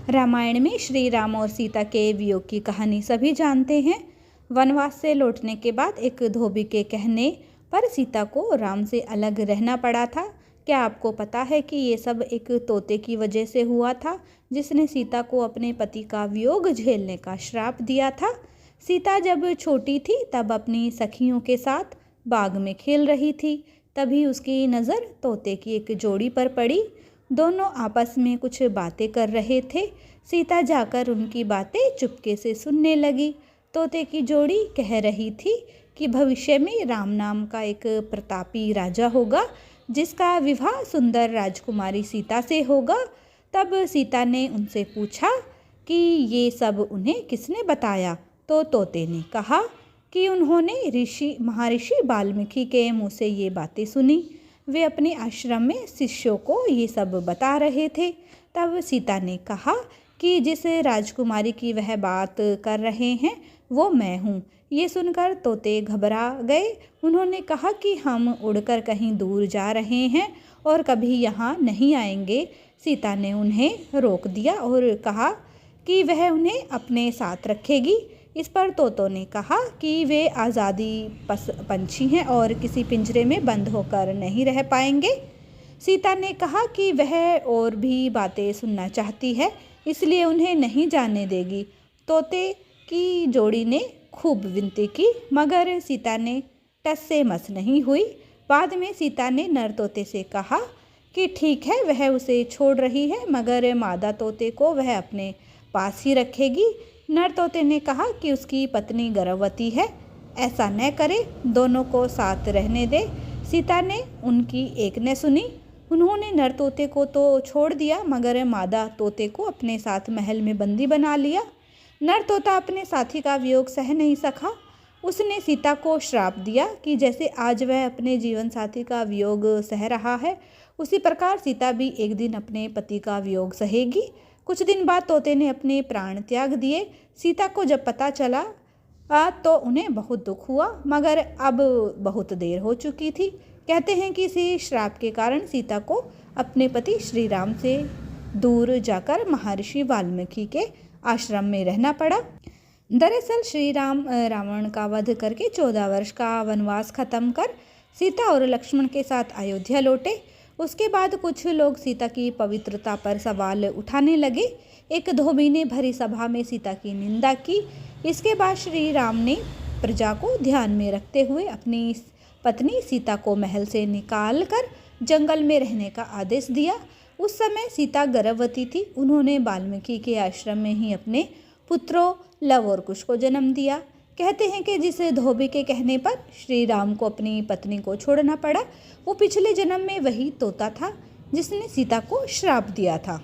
रामायण में श्री राम और सीता के वियोग की कहानी सभी जानते हैं। वनवास से लौटने के बाद एक धोबी के कहने पर सीता को राम से अलग रहना पड़ा था। क्या आपको पता है कि ये सब एक तोते की वजह से हुआ था, जिसने सीता को अपने पति का वियोग झेलने का श्राप दिया था। सीता जब छोटी थी तब अपनी सखियों के साथ बाग में खेल रही थी। तभी उसकी नज़र तोते की एक जोड़ी पर पड़ी। दोनों आपस में कुछ बातें कर रहे थे। सीता जाकर उनकी बातें चुपके से सुनने लगी। तोते की जोड़ी कह रही थी कि भविष्य में राम नाम का एक प्रतापी राजा होगा, जिसका विवाह सुंदर राजकुमारी सीता से होगा। तब सीता ने उनसे पूछा कि ये सब उन्हें किसने बताया। तो तोते ने कहा कि उन्होंने महर्षि वाल्मीकि के मुँह से ये बातें सुनी। वे अपने आश्रम में शिष्यों को ये सब बता रहे थे। तब सीता ने कहा कि जिस राजकुमारी की वह बात कर रहे हैं वो मैं हूँ। ये सुनकर तोते घबरा गए। उन्होंने कहा कि हम उड़कर कहीं दूर जा रहे हैं और कभी यहाँ नहीं आएंगे। सीता ने उन्हें रोक दिया और कहा कि वह उन्हें अपने साथ रखेगी। इस पर तोतों ने कहा कि वे आज़ादी पंछी हैं और किसी पिंजरे में बंद होकर नहीं रह पाएंगे। सीता ने कहा कि वह और भी बातें सुनना चाहती है, इसलिए उन्हें नहीं जाने देगी। तोते की जोड़ी ने खूब विनती की, मगर सीता ने टस से मस नहीं हुई। बाद में सीता ने नर तोते से कहा कि ठीक है, वह उसे छोड़ रही है, मगर मादा तोते को वह अपने पास ही रखेगी। नर तोते ने कहा कि उसकी पत्नी गर्भवती है, ऐसा न करे, दोनों को साथ रहने दे। सीता ने उनकी एक न सुनी। उन्होंने नर तोते को तो छोड़ दिया, मगर मादा तोते को अपने साथ महल में बंदी बना लिया। नर तोता अपने साथी का वियोग सह नहीं सका। उसने सीता को श्राप दिया कि जैसे आज वह अपने जीवन साथी का वियोग सह रहा है, उसी प्रकार सीता भी एक दिन अपने पति का वियोग सहेगी। कुछ दिन बाद तोते ने अपने प्राण त्याग दिए। सीता को जब पता चला तो उन्हें बहुत दुख हुआ, मगर अब बहुत देर हो चुकी थी। कहते हैं कि इसी श्राप के कारण सीता को अपने पति श्री राम से दूर जाकर महर्षि वाल्मीकि के आश्रम में रहना पड़ा। दरअसल श्री राम रावण का वध करके 14 वर्ष का वनवास खत्म कर सीता और लक्ष्मण के साथ अयोध्या लौटे। उसके बाद कुछ लोग सीता की पवित्रता पर सवाल उठाने लगे। एक धोबी ने भरी सभा में सीता की निंदा की। इसके बाद श्री राम ने प्रजा को ध्यान में रखते हुए अपनी पत्नी सीता को महल से निकाल कर जंगल में रहने का आदेश दिया। उस समय सीता गर्भवती थी। उन्होंने वाल्मीकि के आश्रम में ही अपने पुत्रों लव और कुश को जन्म दिया। कहते हैं कि जिस धोबी के कहने पर श्री राम को अपनी पत्नी को छोड़ना पड़ा, वो पिछले जन्म में वही तोता था जिसने सीता को श्राप दिया था।